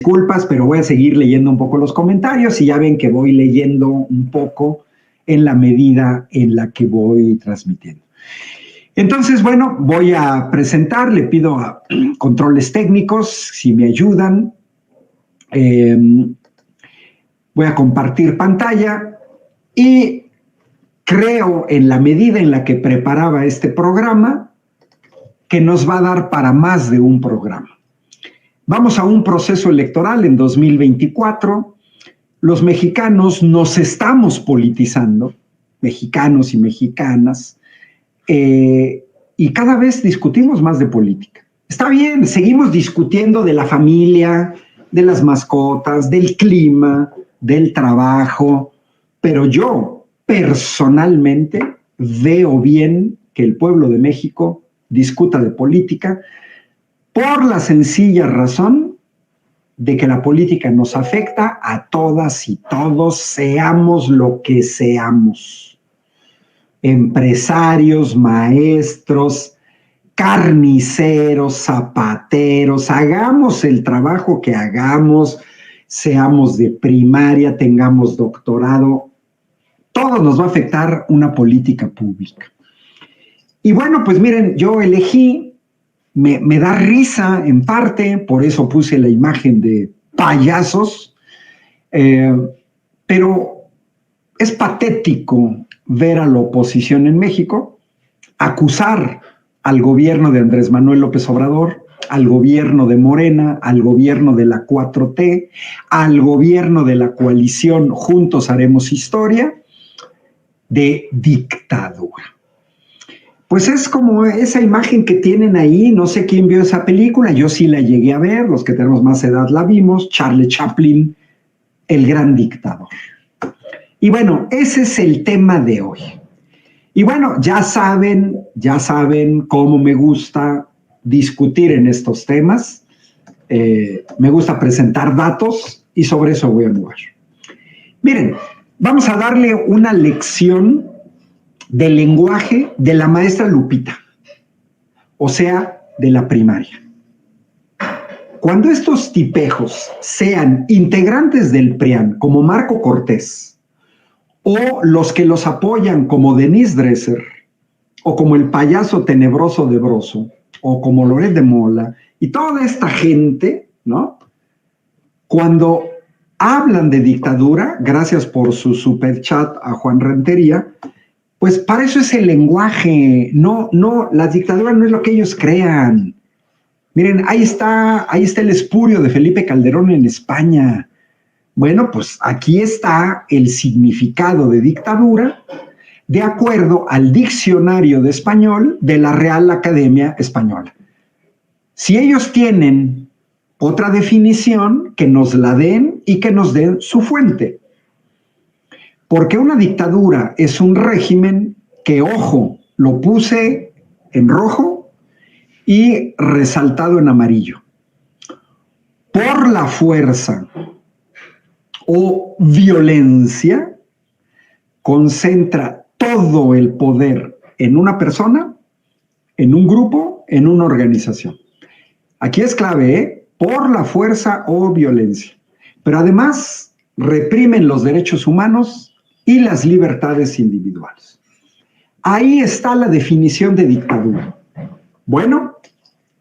Disculpas, pero voy a seguir leyendo un poco los comentarios y ya ven que voy leyendo un poco en la medida en la que voy transmitiendo. Entonces, bueno, voy a presentar, le pido a controles técnicos si me ayudan. Voy a compartir pantalla y creo, en la medida en la que preparaba este programa, que nos va a dar para más de un programa. Vamos a un proceso electoral en 2024. Los mexicanos nos estamos politizando, mexicanos y mexicanas, y cada vez discutimos más de política. Está bien, seguimos discutiendo de la familia, de las mascotas, del clima, del trabajo, pero yo personalmente veo bien que el pueblo de México discuta de política por la sencilla razón de que la política nos afecta a todas y todos, seamos lo que seamos. Empresarios, maestros, carniceros, zapateros, hagamos el trabajo que hagamos, seamos de primaria, tengamos doctorado, todo nos va a afectar una política pública. Y bueno, pues miren, yo elegí, me da risa en parte, por eso puse la imagen de payasos, pero es patético ver a la oposición en México acusar al gobierno de Andrés Manuel López Obrador, al gobierno de Morena, al gobierno de la 4T, al gobierno de la coalición Juntos Haremos Historia, de dictadura. Pues es como esa imagen que tienen ahí, no sé quién vio esa película, yo sí la llegué a ver, los que tenemos más edad la vimos, Charlie Chaplin, el gran dictador. Y bueno, ese es el tema de hoy. Y bueno, ya saben cómo me gusta discutir en estos temas, me gusta presentar datos y sobre eso voy a mover. Miren, vamos a darle una lección del lenguaje de la maestra Lupita, o sea, de la primaria. Cuando estos tipejos sean integrantes del PRIAN, como Marco Cortés, o los que los apoyan como Denise Dresser, o como el payaso tenebroso de Broso, o como Loret de Mola, y toda esta gente, ¿no? Cuando hablan de dictadura, gracias por su superchat a Juan Rentería, pues para eso es el lenguaje. No, la dictadura no es lo que ellos crean. Miren, ahí está el espurio de Felipe Calderón en España. Bueno, pues aquí está el significado de dictadura de acuerdo al diccionario de español de la Real Academia Española. Si ellos tienen otra definición, que nos la den y que nos den su fuente. Porque una dictadura es un régimen que, ojo, lo puse en rojo y resaltado en amarillo. Por la fuerza o violencia, concentra todo el poder en una persona, en un grupo, en una organización. Aquí es clave, ¿eh? Por la fuerza o violencia. Pero además reprimen los derechos humanos y las libertades individuales. Ahí está la definición de dictadura. Bueno,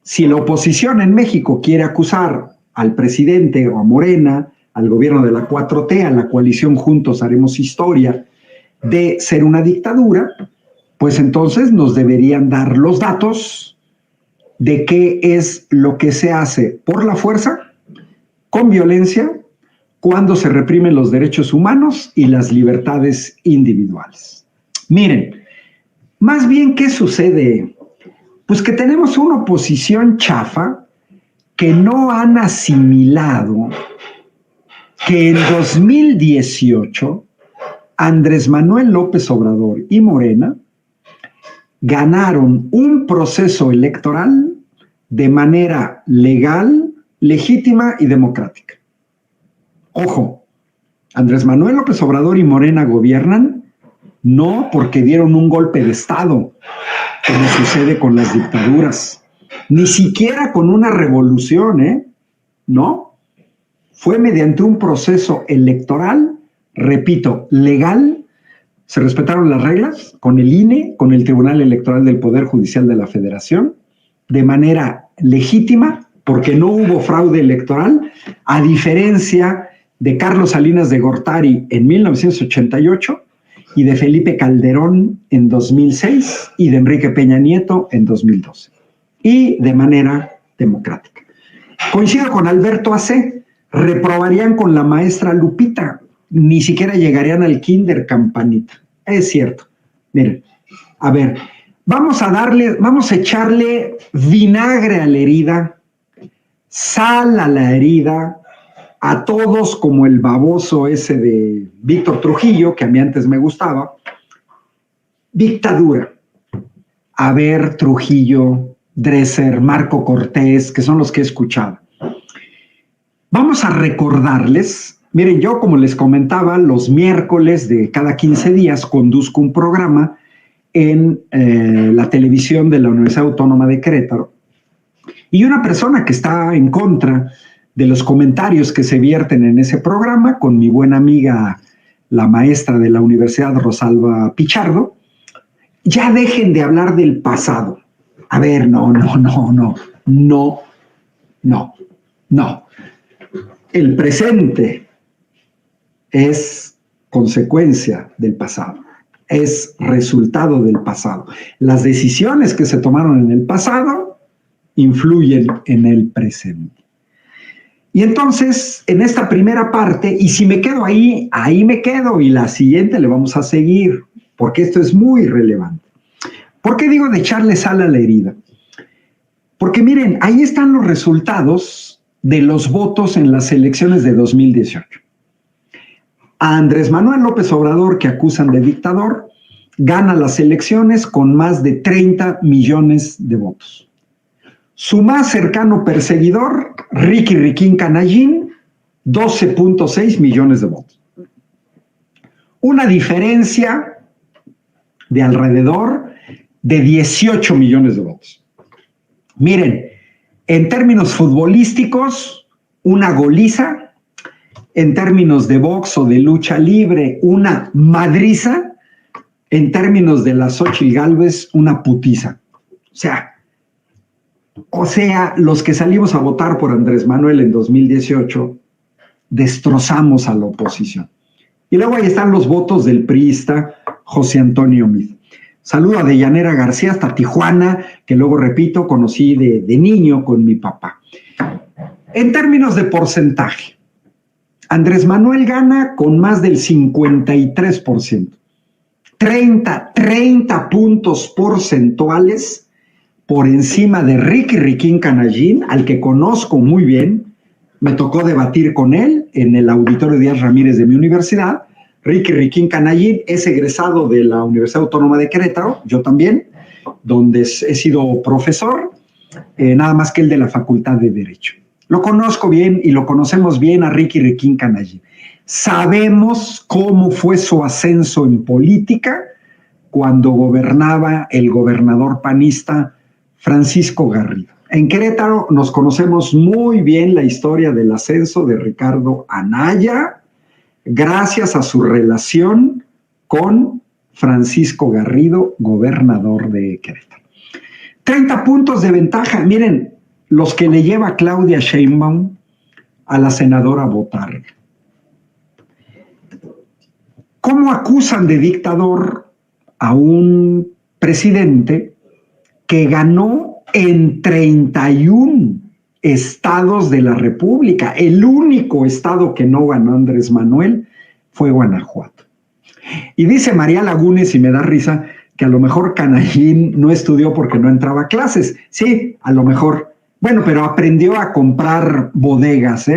si la oposición en México quiere acusar al presidente o a Morena, al gobierno de la 4T, a la coalición Juntos Haremos Historia, de ser una dictadura, pues entonces nos deberían dar los datos de qué es lo que se hace por la fuerza, con violencia, cuando se reprimen los derechos humanos y las libertades individuales. Miren, más bien, ¿qué sucede? Pues que tenemos una oposición chafa que no han asimilado que en 2018 Andrés Manuel López Obrador y Morena ganaron un proceso electoral de manera legal, legítima y democrática. Ojo, Andrés Manuel López Obrador y Morena gobiernan no porque dieron un golpe de Estado, como sucede con las dictaduras, ni siquiera con una revolución, ¿no? fue mediante un proceso electoral, repito, legal. Se respetaron las reglas con el INE, con el Tribunal Electoral del Poder Judicial de la Federación, de manera legítima, porque no hubo fraude electoral, a diferencia de Carlos Salinas de Gortari en 1988 y de Felipe Calderón en 2006 y de Enrique Peña Nieto en 2012, y de manera democrática. Coincido con Alberto AC, reprobarían con la maestra Lupita, ni siquiera llegarían al kinder, Campanita. Es cierto. Miren, a ver, vamos a echarle vinagre a la herida, sal a la herida, a todos como el baboso ese de Víctor Trujillo, que a mí antes me gustaba. Dictadura. A ver, Trujillo, Dresser, Marco Cortés, que son los que he escuchado. Vamos a recordarles, miren, yo como les comentaba, los miércoles de cada 15 días conduzco un programa en la televisión de la Universidad Autónoma de Querétaro, y una persona que está en contra de los comentarios que se vierten en ese programa, con mi buena amiga, la maestra de la Universidad, Rosalba Pichardo, ya dejen de hablar del pasado. A ver, no. El presente es consecuencia del pasado, es resultado del pasado. Las decisiones que se tomaron en el pasado influyen en el presente. Y entonces, en esta primera parte, y si me quedo ahí me quedo, y la siguiente le vamos a seguir, porque esto es muy relevante. ¿Por qué digo de echarle sal a la herida? Porque miren, ahí están los resultados de los votos en las elecciones de 2018. A Andrés Manuel López Obrador, que acusan de dictador, gana las elecciones con más de 30 millones de votos. Su más cercano perseguidor, Ricky Riquín Canallín, 12.6 millones de votos. Una diferencia de alrededor de 18 millones de votos. Miren, en términos futbolísticos, una goliza. En términos de box o de lucha libre, una madriza. En términos de la Xóchitl Gálvez, una putiza. O sea, los que salimos a votar por Andrés Manuel en 2018, destrozamos a la oposición. Y luego ahí están los votos del priista José Antonio Meade. Saludo a Deyanira García hasta Tijuana, que luego, repito, conocí de niño con mi papá. En términos de porcentaje, Andrés Manuel gana con más del 53%. 30 puntos porcentuales por encima de Ricky Riquín Canallín, al que conozco muy bien. Me tocó debatir con él en el Auditorio Díaz Ramírez de mi universidad. Ricky Riquín Canallín es egresado de la Universidad Autónoma de Querétaro, yo también, donde he sido profesor, nada más que el de la Facultad de Derecho. Lo conozco bien y lo conocemos bien a Ricky Riquín Canallín. Sabemos cómo fue su ascenso en política cuando gobernaba el gobernador panista Francisco Garrido. En Querétaro nos conocemos muy bien la historia del ascenso de Ricardo Anaya, gracias a su relación con Francisco Garrido, gobernador de Querétaro. 30 puntos de ventaja. Miren, los que le lleva Claudia Sheinbaum a la senadora Botarga. ¿Cómo acusan de dictador a un presidente que ganó en 31 estados de la República? El único estado que no ganó Andrés Manuel fue Guanajuato. Y dice María Lagunes, y me da risa, que a lo mejor Canallín no estudió porque no entraba a clases. Sí, a lo mejor. Bueno, pero aprendió a comprar bodegas,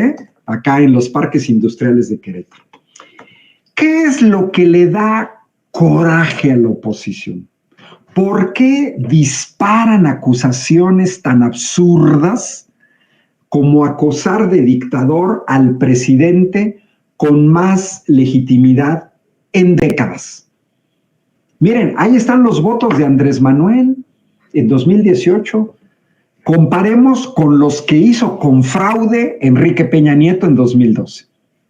acá en los parques industriales de Querétaro. ¿Qué es lo que le da coraje a la oposición? ¿Por qué disparan acusaciones tan absurdas como acusar de dictador al presidente con más legitimidad en décadas? Miren, ahí están los votos de Andrés Manuel en 2018. Comparemos con los que hizo con fraude Enrique Peña Nieto en 2012.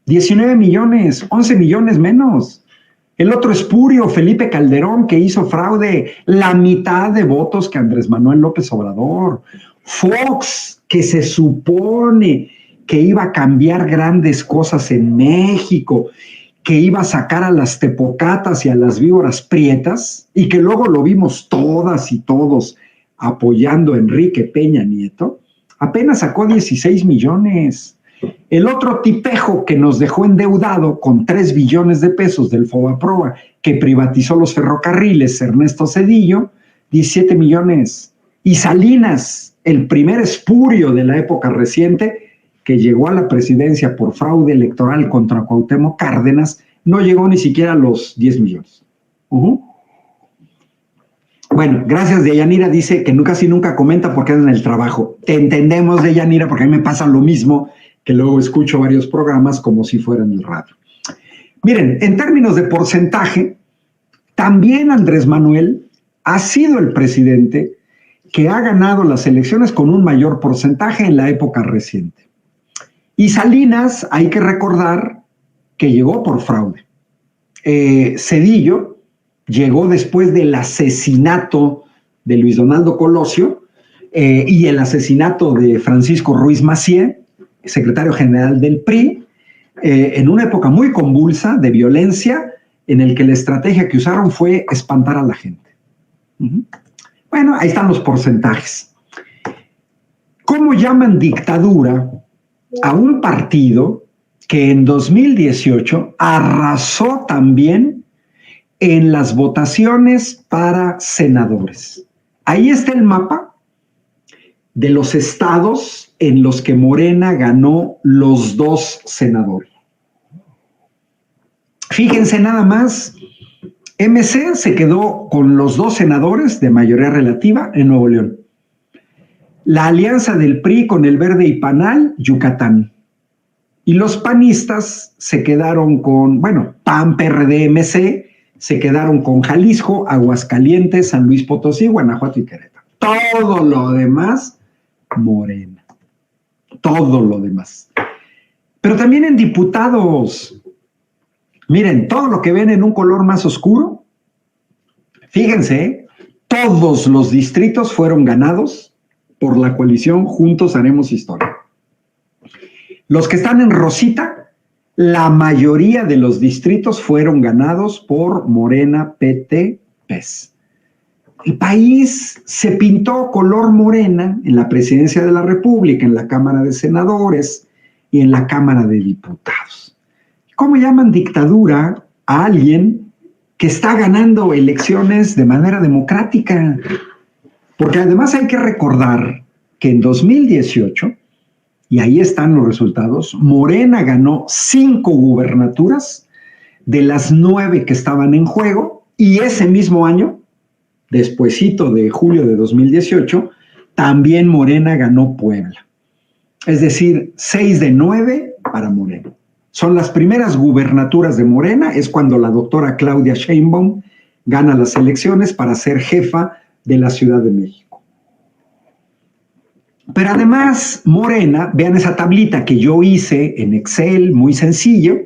19 millones, 11 millones menos. El otro espurio, Felipe Calderón, que hizo fraude, la mitad de votos que Andrés Manuel López Obrador. Fox, que se supone que iba a cambiar grandes cosas en México, que iba a sacar a las tepocatas y a las víboras prietas, y que luego lo vimos todas y todos apoyando a Enrique Peña Nieto, apenas sacó 16 millones. El otro tipejo que nos dejó endeudado con 3 billones de pesos del Fobaproa, que privatizó los ferrocarriles, Ernesto Zedillo, 17 millones. Y Salinas, el primer espurio de la época reciente, que llegó a la presidencia por fraude electoral contra Cuauhtémoc Cárdenas, no llegó ni siquiera a los 10 millones. Bueno, gracias, Deyanira dice que casi nunca comenta porque anda en el trabajo. Te entendemos, Deyanira, porque a mí me pasa lo mismo, que luego escucho varios programas como si fueran el radio. Miren, en términos de porcentaje, también Andrés Manuel ha sido el presidente que ha ganado las elecciones con un mayor porcentaje en la época reciente. Y Salinas, hay que recordar que llegó por fraude. Zedillo llegó después del asesinato de Luis Donaldo Colosio y el asesinato de Francisco Ruiz Massieu, secretario general del PRI, en una época muy convulsa de violencia, en el que la estrategia que usaron fue espantar a la gente. Bueno, ahí están los porcentajes. ¿Cómo llaman dictadura a un partido que en 2018 arrasó también en las votaciones para senadores? Ahí está el mapa de los estados en los que Morena ganó los 2 senadores. Fíjense nada más, MC se quedó con los 2 senadores de mayoría relativa en Nuevo León. La alianza del PRI con el Verde y Panal, Yucatán. Y los panistas se quedaron con, bueno, PAN, PRD, MC, se quedaron con Jalisco, Aguascalientes, San Luis Potosí, Guanajuato y Querétaro. Todo lo demás, Morena. Todo lo demás. Pero también en diputados, miren, todo lo que ven en un color más oscuro, fíjense, todos los distritos fueron ganados por la coalición Juntos Haremos Historia. Los que están en rosita, la mayoría de los distritos fueron ganados por Morena, PT, PES. El país se pintó color morena en la presidencia de la República, en la Cámara de Senadores y en la Cámara de Diputados. ¿Cómo llaman dictadura a alguien que está ganando elecciones de manera democrática? Porque además hay que recordar que en 2018, y ahí están los resultados, Morena ganó 5 gubernaturas de las 9 que estaban en juego, y ese mismo año, despuesito de julio de 2018, también Morena ganó Puebla. Es decir, 6 de 9 para Morena. Son las primeras gubernaturas de Morena, es cuando la doctora Claudia Sheinbaum gana las elecciones para ser jefa de la Ciudad de México. Pero además, Morena, vean esa tablita que yo hice en Excel, muy sencillo,